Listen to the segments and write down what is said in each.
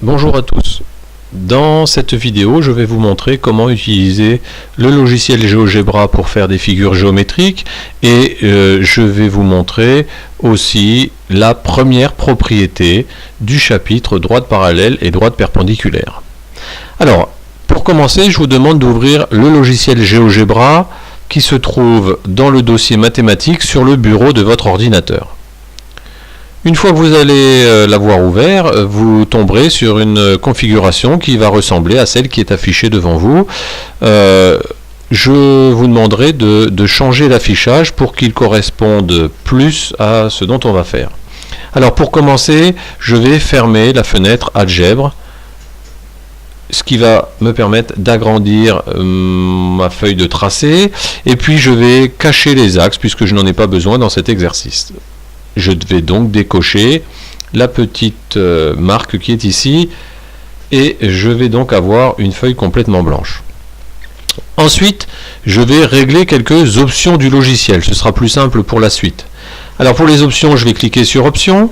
Bonjour à tous. Dans cette vidéo, je vais vous montrer comment utiliser le logiciel GeoGebra pour faire des figures géométriques et je vais vous montrer aussi la première propriété du chapitre droite parallèle et droite perpendiculaire. Alors, pour commencer, je vous demande d'ouvrir le logiciel GeoGebra qui se trouve dans le dossier mathématiques sur le bureau de votre ordinateur. Une fois que vous allez l'avoir ouvert, vous tomberez sur une configuration qui va ressembler à celle qui est affichée devant vous. Je vous demanderai de changer l'affichage pour qu'il corresponde plus à ce dont on va faire. Alors pour commencer, je vais fermer la fenêtre Algèbre, ce qui va me permettre d'agrandir ma feuille de tracé, et puis je vais cacher les axes puisque je n'en ai pas besoin dans cet exercice. Je vais donc décocher la petite marque qui est ici et je vais donc avoir une feuille complètement blanche. Ensuite, je vais régler quelques options du logiciel. Ce sera plus simple pour la suite. Alors pour les options, je vais cliquer sur Options.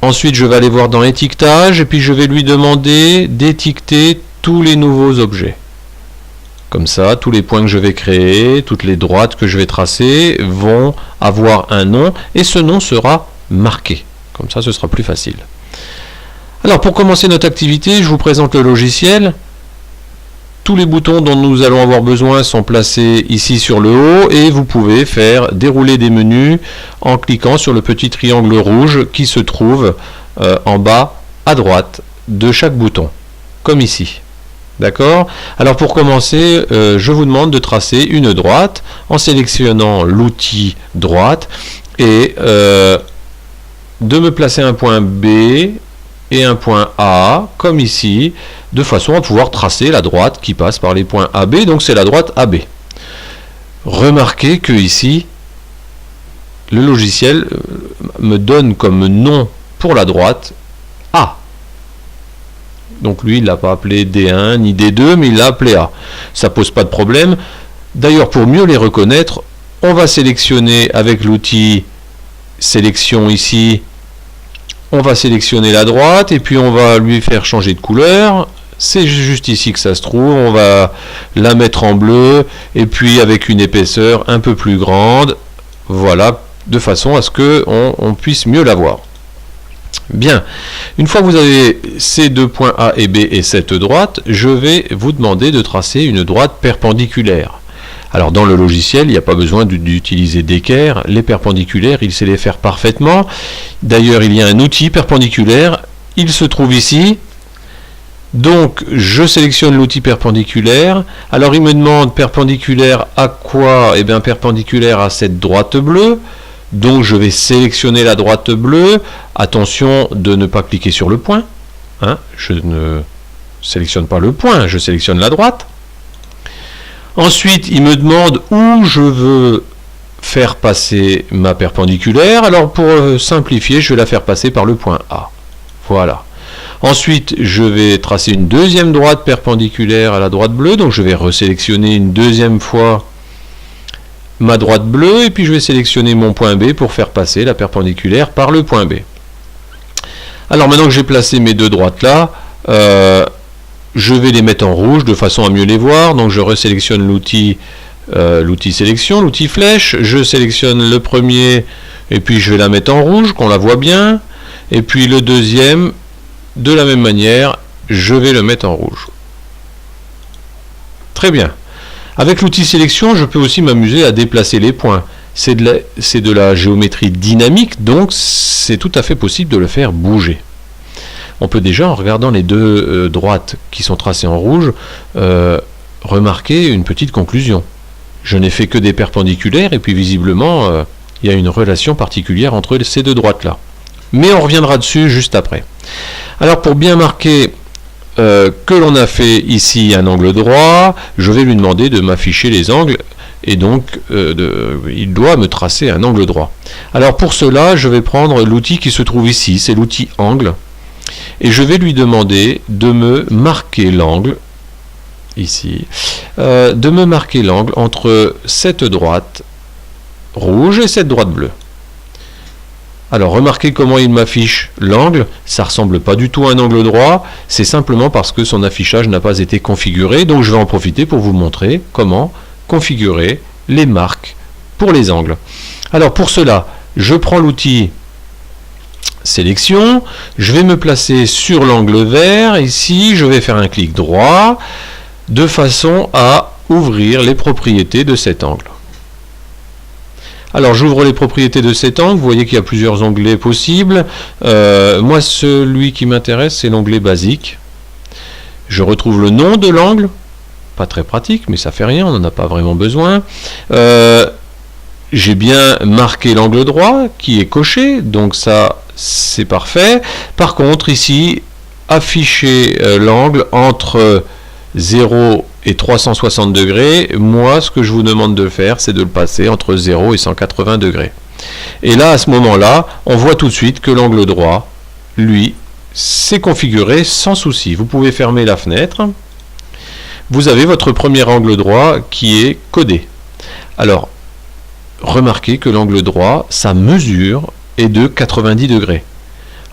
Ensuite, je vais aller voir dans Étiquetage et puis je vais lui demander d'étiqueter tous les nouveaux objets. Comme ça, tous les points que je vais créer, toutes les droites que je vais tracer vont avoir un nom et ce nom sera marqué. Comme ça, ce sera plus facile. Alors, pour commencer notre activité, je vous présente le logiciel. Tous les boutons dont nous allons avoir besoin sont placés ici sur le haut et vous pouvez faire dérouler des menus en cliquant sur le petit triangle rouge qui se trouve en bas à droite de chaque bouton, comme ici. D'accord? Alors pour commencer, je vous demande de tracer une droite en sélectionnant l'outil droite et de me placer un point B et un point A, comme ici, de façon à pouvoir tracer la droite qui passe par les points AB, donc c'est la droite AB. Remarquez que ici, le logiciel me donne comme nom pour la droite A. Donc lui, il ne l'a pas appelé D1 ni D2, mais il l'a appelé A. Ça pose pas de problème. D'ailleurs, pour mieux les reconnaître, on va sélectionner avec l'outil sélection ici, on va sélectionner la droite et puis on va lui faire changer de couleur. C'est juste ici que ça se trouve. On va la mettre en bleu et puis avec une épaisseur un peu plus grande. Voilà, de façon à ce qu'on puisse mieux la voir. Bien, une fois que vous avez ces deux points A et B et cette droite, je vais vous demander de tracer une droite perpendiculaire. Alors dans le logiciel, il n'y a pas besoin d'utiliser d'équerre, les perpendiculaires, il sait les faire parfaitement. D'ailleurs, il y a un outil perpendiculaire, il se trouve ici. Donc je sélectionne l'outil perpendiculaire. Alors il me demande perpendiculaire à quoi? Eh bien perpendiculaire à cette droite bleue. Donc je vais sélectionner la droite bleue. Attention de ne pas cliquer sur le point. Je ne sélectionne pas le point, je sélectionne la droite. Ensuite, il me demande où je veux faire passer ma perpendiculaire. Alors pour simplifier, je vais la faire passer par le point A. Voilà. Ensuite, je vais tracer une deuxième droite perpendiculaire à la droite bleue. Donc je vais resélectionner une deuxième fois ma droite bleue et puis je vais sélectionner mon point B pour faire passer la perpendiculaire par le point B. Alors maintenant que j'ai placé mes deux droites là, je vais les mettre en rouge de façon à mieux les voir. Donc je resélectionne l'outil sélection, l'outil flèche, je sélectionne le premier et puis je vais la mettre en rouge, qu'on la voit bien, et puis le deuxième, de la même manière, je vais le mettre en rouge. Très bien. Avec l'outil sélection, je peux aussi m'amuser à déplacer les points. C'est de la géométrie dynamique, donc c'est tout à fait possible de le faire bouger. On peut déjà, en regardant les deux droites qui sont tracées en rouge, remarquer une petite conclusion. Je n'ai fait que des perpendiculaires, et puis visiblement, il y a une relation particulière entre ces deux droites-là. Mais on reviendra dessus juste après. Alors pour bien marquer que l'on a fait ici un angle droit, je vais lui demander de m'afficher les angles et donc il doit me tracer un angle droit. Alors pour cela, je vais prendre l'outil qui se trouve ici, c'est l'outil angle, et je vais lui demander de me marquer l'angle, ici, de me marquer l'angle entre cette droite rouge et cette droite bleue. Alors remarquez comment il m'affiche l'angle, ça ne ressemble pas du tout à un angle droit, c'est simplement parce que son affichage n'a pas été configuré, donc je vais en profiter pour vous montrer comment configurer les marques pour les angles. Alors pour cela, je prends l'outil sélection, je vais me placer sur l'angle vert, ici je vais faire un clic droit, de façon à ouvrir les propriétés de cet angle. Alors j'ouvre les propriétés de cet angle, vous voyez qu'il y a plusieurs onglets possibles. Moi celui qui m'intéresse c'est l'onglet basique. Je retrouve le nom de l'angle, pas très pratique mais ça fait rien, on n'en a pas vraiment besoin. J'ai bien marqué l'angle droit qui est coché, donc ça c'est parfait. Par contre ici, afficher l'angle entre 0 et 360 degrés, moi ce que je vous demande de faire c'est de le passer entre 0 et 180 degrés. Et là à ce moment là on voit tout de suite que l'angle droit lui c'est configuré sans souci. Vous pouvez fermer la fenêtre, vous avez votre premier angle droit qui est codé. Alors remarquez que l'angle droit, sa mesure est de 90 degrés.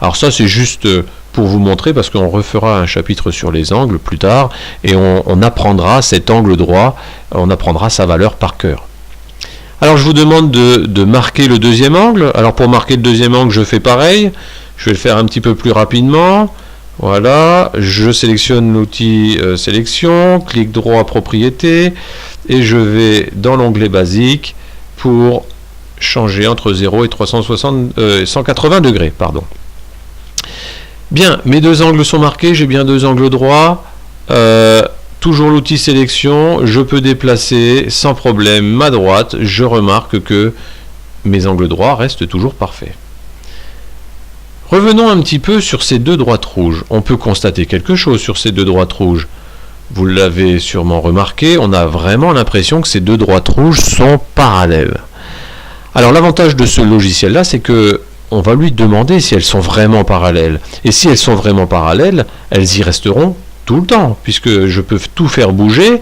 Alors ça c'est juste pour vous montrer, parce qu'on refera un chapitre sur les angles plus tard, et on apprendra cet angle droit, on apprendra sa valeur par cœur. Alors je vous demande de marquer le deuxième angle. Alors pour marquer le deuxième angle, je fais pareil, je vais le faire un petit peu plus rapidement. Voilà, je sélectionne l'outil sélection, clic droit propriété, et je vais dans l'onglet basique pour changer entre 0 et 180 degrés. Pardon. Bien, mes deux angles sont marqués, j'ai bien deux angles droits, toujours l'outil sélection, je peux déplacer sans problème ma droite, je remarque que mes angles droits restent toujours parfaits. Revenons un petit peu sur ces deux droites rouges. On peut constater quelque chose sur ces deux droites rouges. Vous l'avez sûrement remarqué, on a vraiment l'impression que ces deux droites rouges sont parallèles. Alors l'avantage de ce logiciel-là, c'est que on va lui demander si elles sont vraiment parallèles. Et si elles sont vraiment parallèles, elles y resteront tout le temps, puisque je peux tout faire bouger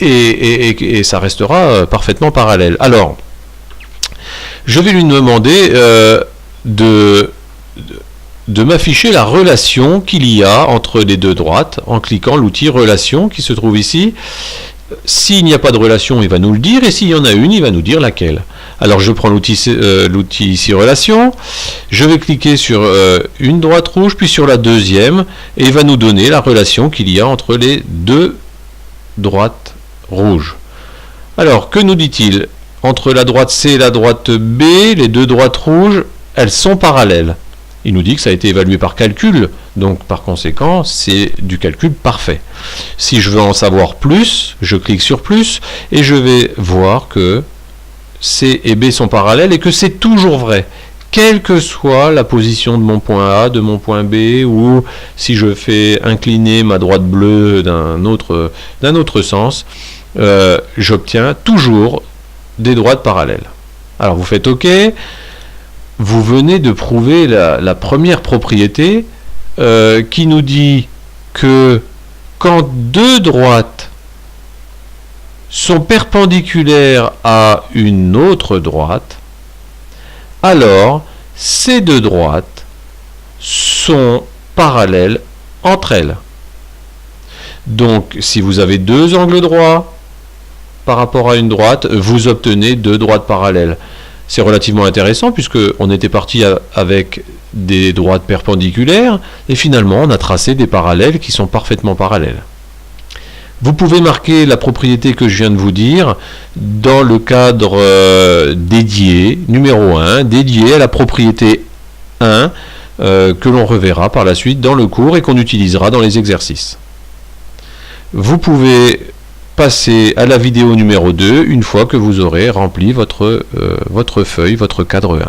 et ça restera parfaitement parallèle. Alors, je vais lui demander de m'afficher la relation qu'il y a entre les deux droites en cliquant l'outil relation qui se trouve ici. S'il n'y a pas de relation, il va nous le dire, et s'il y en a une, il va nous dire laquelle. Alors je prends l'outil ici relation, je vais cliquer sur une droite rouge, puis sur la deuxième, et il va nous donner la relation qu'il y a entre les deux droites rouges. Alors que nous dit-il? Entre la droite C et la droite B, les deux droites rouges, elles sont parallèles. Il nous dit que ça a été évalué par calcul, donc par conséquent, c'est du calcul parfait. Si je veux en savoir plus, je clique sur plus, et je vais voir que C et B sont parallèles, et que c'est toujours vrai. Quelle que soit la position de mon point A, de mon point B, ou si je fais incliner ma droite bleue d'un autre sens, j'obtiens toujours des droites parallèles. Alors vous faites OK. Vous venez de prouver la première propriété qui nous dit que quand deux droites sont perpendiculaires à une autre droite, alors ces deux droites sont parallèles entre elles. Donc si vous avez deux angles droits par rapport à une droite, vous obtenez deux droites parallèles. C'est relativement intéressant puisque on était parti avec des droites perpendiculaires et finalement on a tracé des parallèles qui sont parfaitement parallèles. Vous pouvez marquer la propriété que je viens de vous dire dans le cadre dédié, numéro 1, dédié à la propriété 1 que l'on reverra par la suite dans le cours et qu'on utilisera dans les exercices. Vous pouvez passer à la vidéo numéro 2 une fois que vous aurez rempli votre feuille, votre cadre 1.